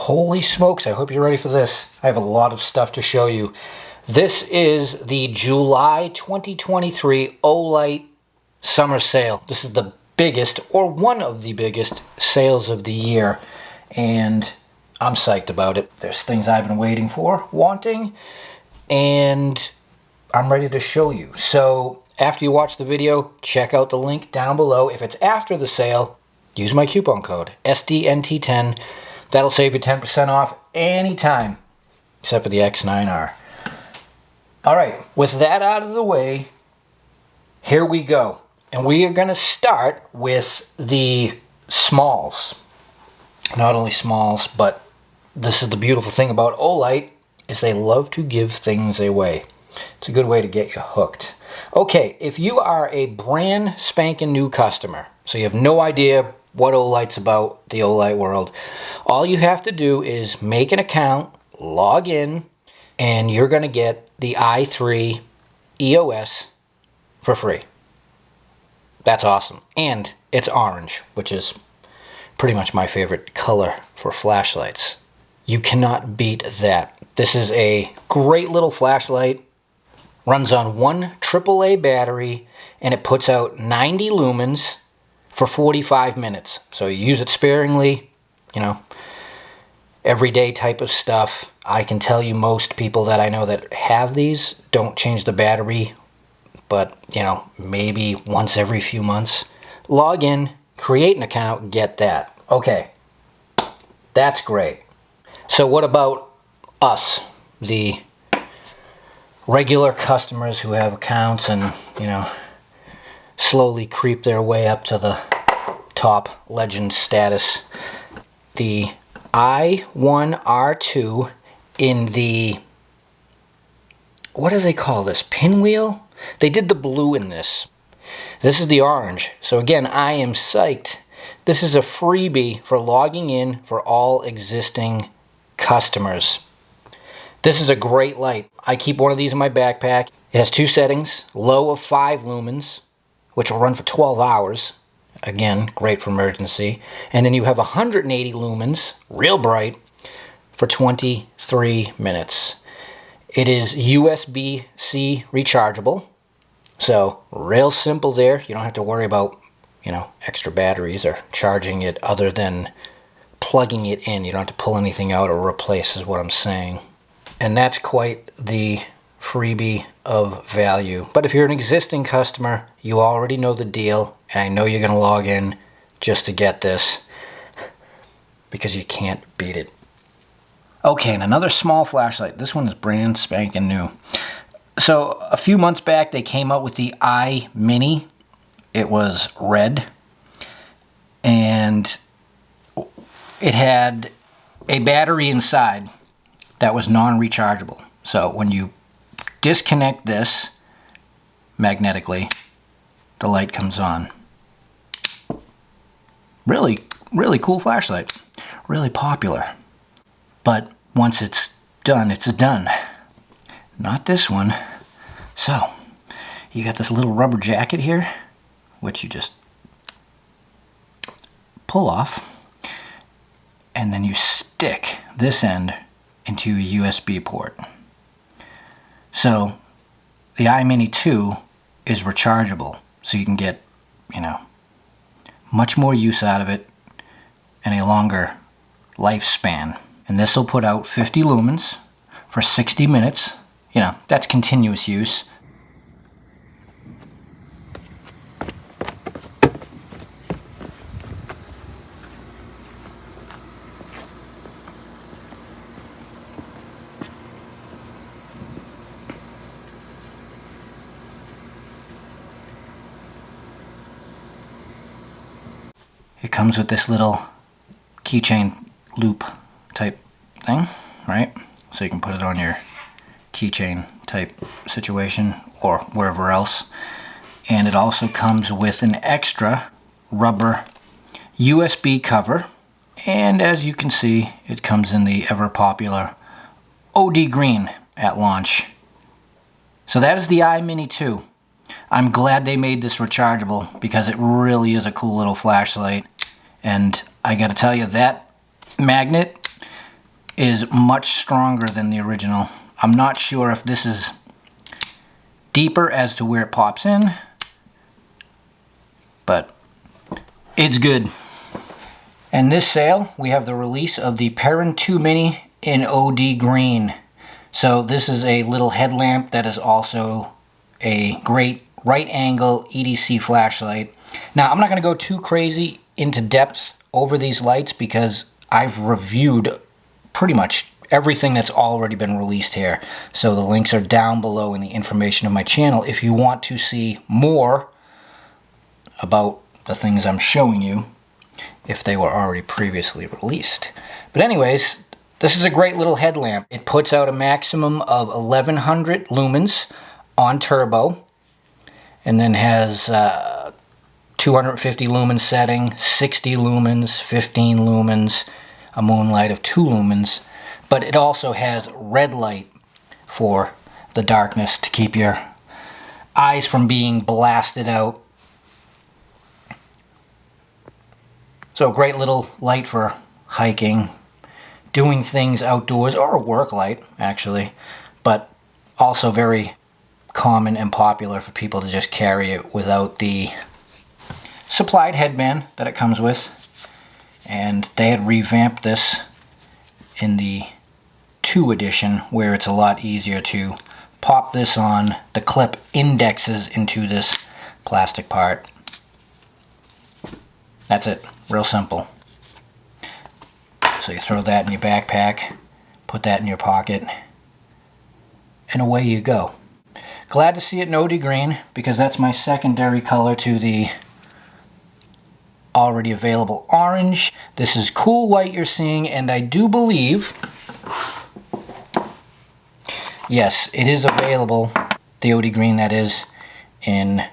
Holy smokes, I hope you're ready for this. I have a lot of stuff to show you. This is the July 2023 Olight summer sale. This is the biggest, or one of the biggest, sales of the year. And I'm psyched about it. There's things I've been waiting for, wanting, and I'm ready to show you. So after you watch the video, check out the link down below. If it's after the sale, use my coupon code, SDNT10. That'll save you 10% off anytime, except for the X9R. All right, with that out of the way, here we go. And we are going to start with the smalls. Not only smalls, but this is the beautiful thing about Olight, is they love to give things away. It's a good way to get you hooked. Okay, if you are a brand spanking new customer, so you have no idea what Olight's about, the Olight world, all you have to do is make an account, log in, and you're going to get the i3 EOS for free. That's awesome. And it's orange, which is pretty much my favorite color for flashlights. You cannot beat that. This is a great little flashlight. Runs on one AAA battery, and it puts out 90 lumens for 45 minutes. So you use it sparingly, you know, everyday type of stuff. I can tell you most people that I know that have these don't change the battery, but, you know, maybe once every few months. Log in, create an account, get that. Okay, that's great. So what about us, the regular customers who have accounts and, you know, slowly creep their way up to the top legend status? The i1R2 in the, what do they call this, Pinwheel? They did the blue in this. This is the orange. So again, I am psyched. This is a freebie for logging in for all existing customers. This is a great light. I keep one of these in my backpack. It has two settings, low of 5 lumens, which will run for 12 hours. Again, great for emergency. And then you have 180 lumens, real bright, for 23 minutes. It is USB-C rechargeable. So, real simple there. You don't have to worry about, you know, extra batteries or charging it other than plugging it in. You don't have to pull anything out or replace, is what I'm saying. And that's quite the freebie of value. But if you're an existing customer, you already know the deal, and I know you're going to log in just to get this because you can't beat it. Okay, and another small flashlight. This one is brand spanking new. So a few months back, they came out with the Mini. It was red, and it had a battery inside that was non-rechargeable. So when you disconnect this magnetically, the light comes on. Really, really cool flashlight. Really popular. But once it's done, it's done. Not this one. So, you got this little rubber jacket here, which you just pull off, and then you stick this end into a USB port. So, the iMini 2 is rechargeable, so you can get, you know, much more use out of it and a longer lifespan. And this will put out 50 lumens for 60 minutes. You know, that's continuous use. It comes with this little keychain loop type thing, right? So you can put it on your keychain type situation or wherever else. And it also comes with an extra rubber USB cover. And as you can see, it comes in the ever popular OD green at launch. So that is the iMini 2. I'm glad they made this rechargeable because it really is a cool little flashlight. And I gotta tell you, that magnet is much stronger than the original. I'm not sure if this is deeper as to where it pops in, but it's good. And this sale, we have the release of the Perun 2 Mini in OD green. So this is a little headlamp that is also a great right angle EDC flashlight. Now, I'm not going to go too crazy into depth over these lights because I've reviewed pretty much everything that's already been released here. So the links are down below in the information of my channel if you want to see more about the things I'm showing you, if they were already previously released. But anyways, this is a great little headlamp. It puts out a maximum of 1100 lumens on turbo, and then has 250 lumens setting, 60 lumens, 15 lumens, a moonlight of 2 lumens. But it also has red light for the darkness to keep your eyes from being blasted out. So a great little light for hiking, doing things outdoors, or a work light actually, but also very common and popular for people to just carry it without the supplied headband that it comes with. And they had revamped this in the 2 edition, where it's a lot easier to pop this on. The clip indexes into this plastic part. That's it. Real simple. So you throw that in your backpack, put that in your pocket, and away you go. Glad to see it in OD green, because that's my secondary color to the already available orange. This is cool white you're seeing, and I do believe, yes, it is available, the OD green that is, in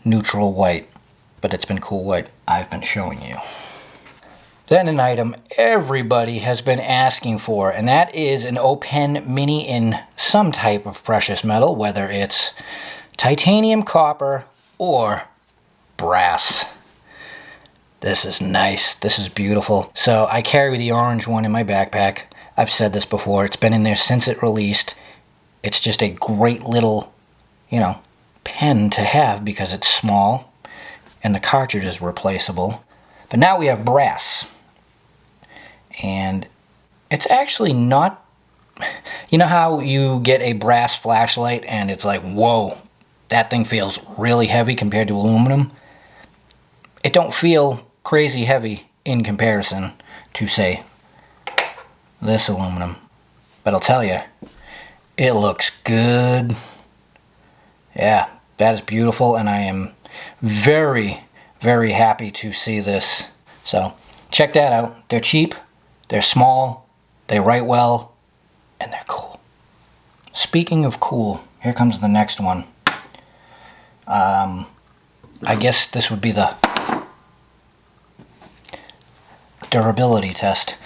neutral white. But it's been cool white I've been showing you. Then an item everybody has been asking for, and that is an O-Pen Mini in some type of precious metal, whether it's titanium, copper, or brass. This is nice. This is beautiful. So I carry the orange one in my backpack. I've said this before. It's been in there since it released. It's just a great little, pen to have because it's small and the cartridge is replaceable. But now we have brass. And it's actually not, you know how you get a brass flashlight and it's like, whoa, that thing feels really heavy compared to aluminum? It don't feel crazy heavy in comparison to, say, this aluminum. But I'll tell you, it looks good. Yeah, that is beautiful, and I am very, very happy to see this. So check that out. They're cheap, they're small, they write well, and they're cool. Speaking of cool, here comes the next one. I guess this would be the durability test.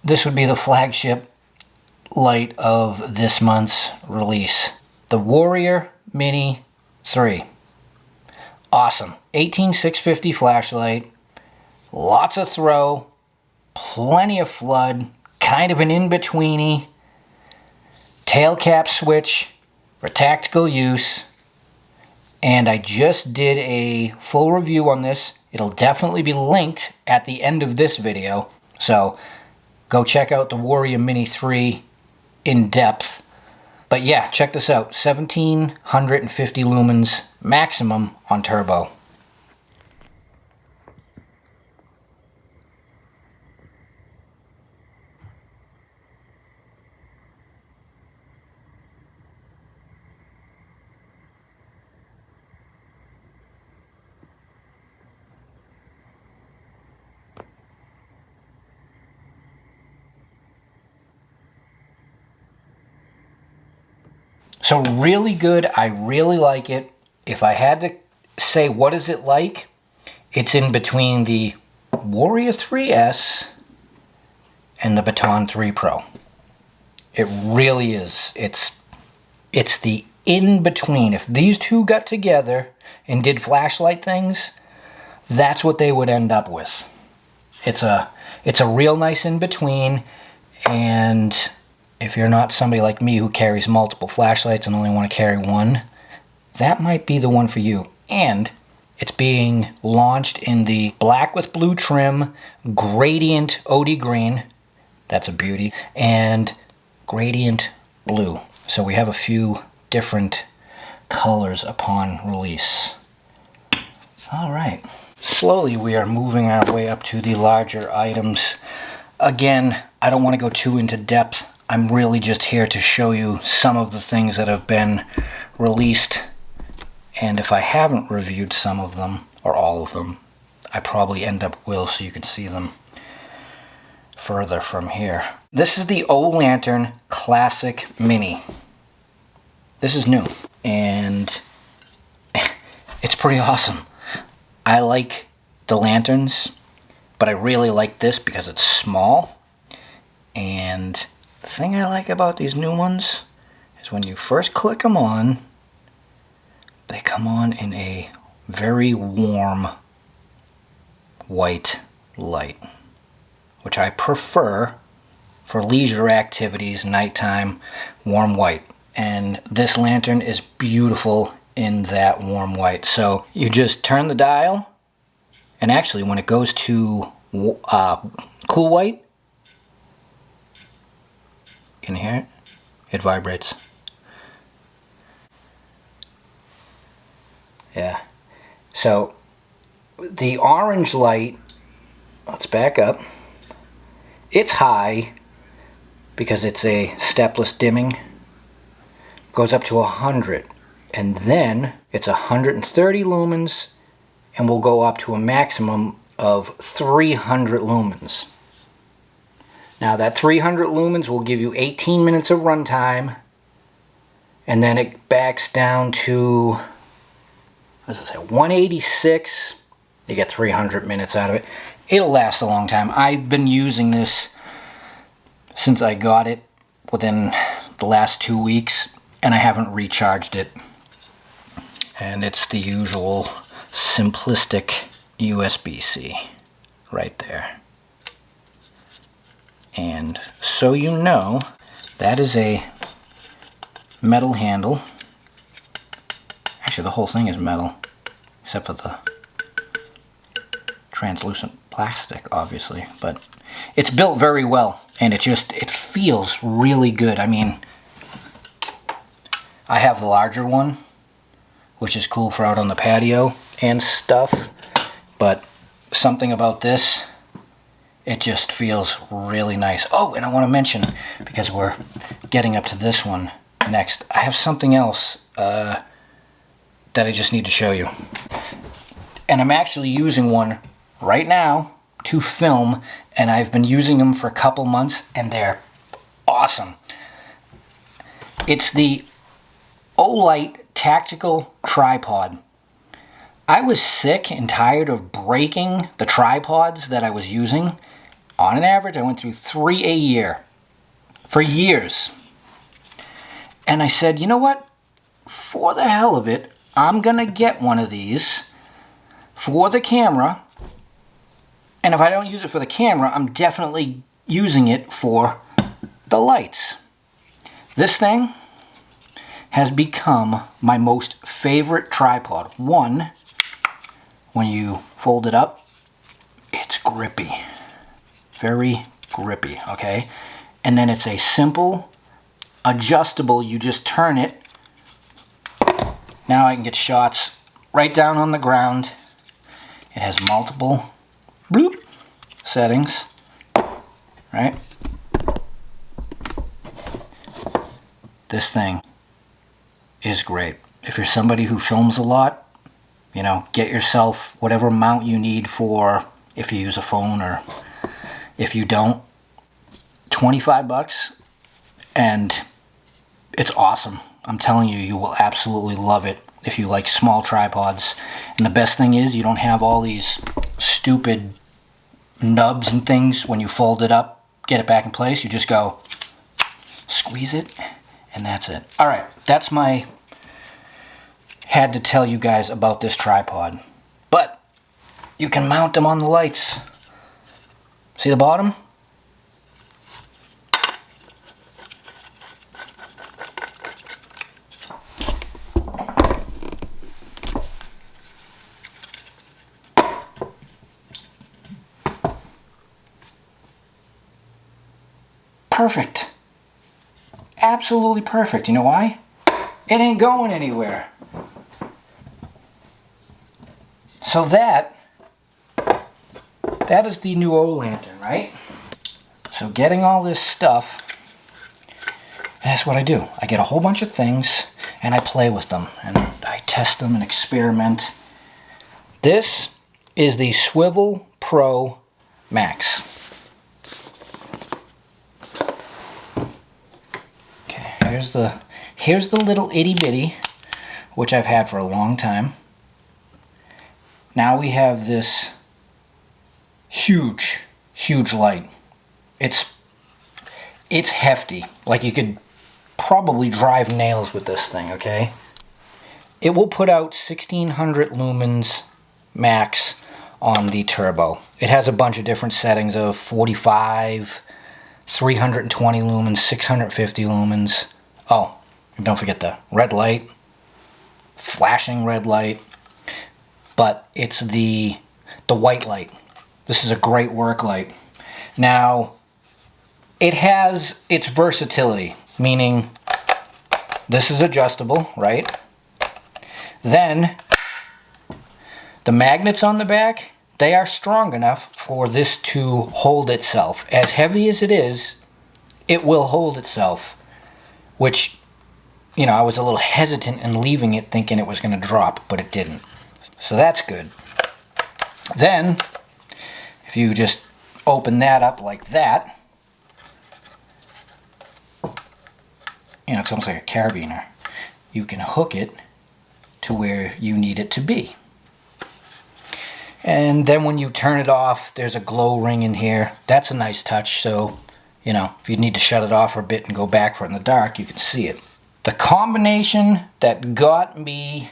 This would be the flagship light of this month's release. The Warrior Mini 3. Awesome. 18650 flashlight. Lots of throw. Plenty of flood. Kind of an in-betweeny. Tail cap switch for tactical use. And I just did a full review on this. It'll definitely be linked at the end of this video. So go check out the Warrior Mini 3 in depth. But yeah, check this out. 1750 lumens maximum on turbo. So really good. I really like it. If I had to say what is it like, it's in between the Warrior 3S and the Baton 3 Pro. It really is. It's the in-between. If these two got together and did flashlight things, that's what they would end up with. It's a real nice in-between, And if you're not somebody like me who carries multiple flashlights and only want to carry one, that might be the one for you. And it's being launched in the black with blue trim, gradient OD green, that's a beauty, and gradient blue. So we have a few different colors upon release. All right, slowly we are moving our way up to the larger items. Again, I don't want to go too into depth. I'm really just here to show you some of the things that have been released. And if I haven't reviewed some of them, or all of them, I probably end up will, so you can see them further from here. This is the Olantern Classic Mini. This is new, and it's pretty awesome. I like the lanterns, but I really like this because it's small. And the thing I like about these new ones is when you first click them on, they come on in a very warm white light, which I prefer for leisure activities, nighttime, warm white. And this lantern is beautiful in that warm white. So you just turn the dial, and actually when it goes to cool white, you can hear it? It vibrates. Yeah. So the orange light, let's back up. It's high because it's a stepless dimming. Goes up to 100, and then it's 130 lumens, and will go up to a maximum of 300 lumens. Now that 300 lumens will give you 18 minutes of runtime, and then it backs down to, what does it say, 186. You get 300 minutes out of it. It'll last a long time. I've been using this since I got it within the last 2 weeks, and I haven't recharged it. And it's the usual simplistic USB-C right there. And so you know, that is a metal handle. Actually, the whole thing is metal, except for the translucent plastic, obviously. But it's built very well, and it feels really good. I mean, I have the larger one, which is cool for out on the patio and stuff, but something about this, it just feels really nice. Oh, and I want to mention, because we're getting up to this one next, I have something else that I just need to show you. And I'm actually using one right now to film, and I've been using them for a couple months, and they're awesome. It's the Olight Tactical Tripod. I was sick and tired of breaking the tripods that I was using. On an average, I went through 3 a year for years. And I said, you know what? For the hell of it, I'm gonna get one of these for the camera. And if I don't use it for the camera, I'm definitely using it for the lights. This thing has become my most favorite tripod. One, when you fold it up, it's grippy. Very grippy, okay? And then it's a simple, adjustable, you just turn it. Now I can get shots right down on the ground. It has multiple bloop settings, right? This thing is great. If you're somebody who films a lot, you know, get yourself whatever mount you need for if you use a phone, or if you don't, 25 bucks, and it's awesome. I'm telling you, you will absolutely love it if you like small tripods. And the best thing is you don't have all these stupid nubs and things when you fold it up, get it back in place. You just go squeeze it, and that's it. All right, that's my had to tell you guys about this tripod. But you can mount them on the lights. See the bottom? perfect. Absolutely perfect. You know why? It ain't going anywhere. So that is the new Olantern, right? So getting all this stuff, that's what I do. I get a whole bunch of things and I play with them and I test them and experiment. This is the Swivel Pro Max. Okay, here's the little itty bitty, which I've had for a long time. Now we have this huge light. It's hefty. Like, you could probably drive nails with this thing, okay? It will put out 1600 lumens max on the turbo. It has a bunch of different settings of 45, 320 lumens, 650 lumens. Oh, and don't forget the red light, flashing red light. But it's the white light. This is a great work light. Now, it has its versatility, meaning this is adjustable, right? Then, the magnets on the back, they are strong enough for this to hold itself. As heavy as it is, it will hold itself. Which, you know, I was a little hesitant in leaving it thinking it was going to drop, but it didn't. So that's good. Then, if you just open that up like that, you know, it's almost like a carabiner. You can hook it to where you need it to be. And then when you turn it off, there's a glow ring in here. That's a nice touch, so, you know, if you need to shut it off for a bit and go back for it in the dark, you can see it. The combination that got me,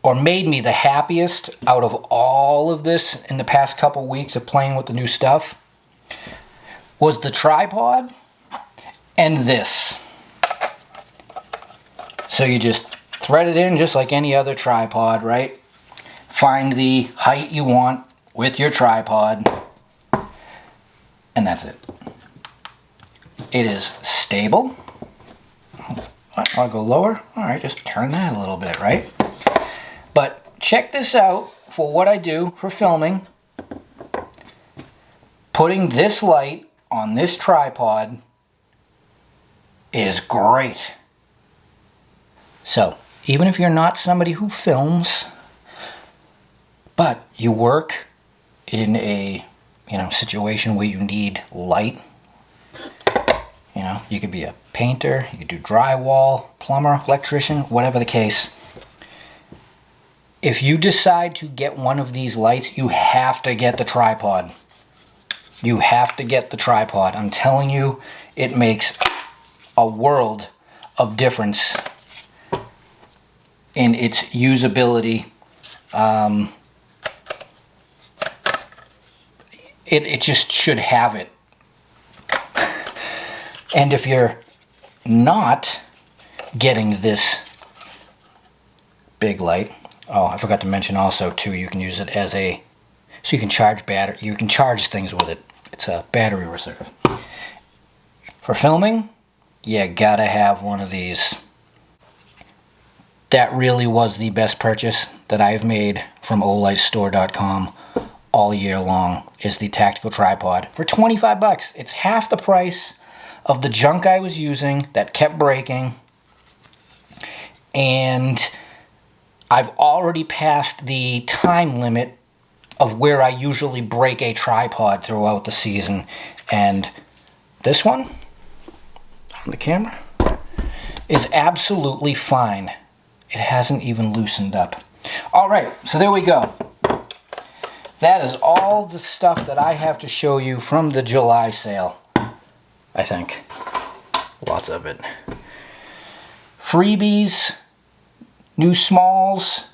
or made me the happiest out of all of this in the past couple weeks of playing with the new stuff, was the tripod and this. So you just thread it in just like any other tripod, right? Find the height you want with your tripod, and that's it. It is stable. I'll go lower. All right, just turn that a little bit, right? But check this out for what I do for filming. Putting this light on this tripod is great. So, even if you're not somebody who films, but you work in a, you know, situation where you need light, you know, you could be a painter, you could do drywall, plumber, electrician, whatever the case. If you decide to get one of these lights, you have to get the tripod. You have to get the tripod. I'm telling you, it makes a world of difference in its usability. It just should have it. And if you're not getting this big light, oh, I forgot to mention also too, you can use it as a, so you can charge battery, you can charge things with it. It's a battery reserve. For filming, you gotta have one of these. That really was the best purchase that I've made from Olightstore.com all year long, is the tactical tripod for 25 bucks. It's half the price of the junk I was using that kept breaking. And I've already passed the time limit of where I usually break a tripod throughout the season. And this one, on the camera, is absolutely fine. It hasn't even loosened up. All right, so there we go. That is all the stuff that I have to show you from the July sale, I think. Lots of it. Freebies, new smalls,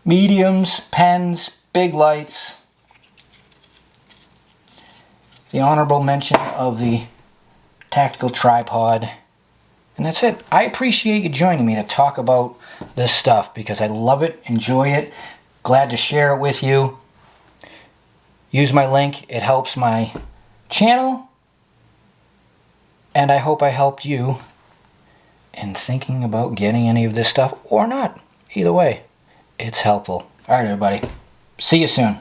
mediums, pens, big lights. The honorable mention of the tactical tripod. And that's it. I appreciate you joining me to talk about this stuff because I love it, enjoy it, glad to share it with you. Use my link. It helps my channel And I hope I helped you in thinking about getting any of this stuff or not. Either way, it's helpful. All right, everybody. See you soon.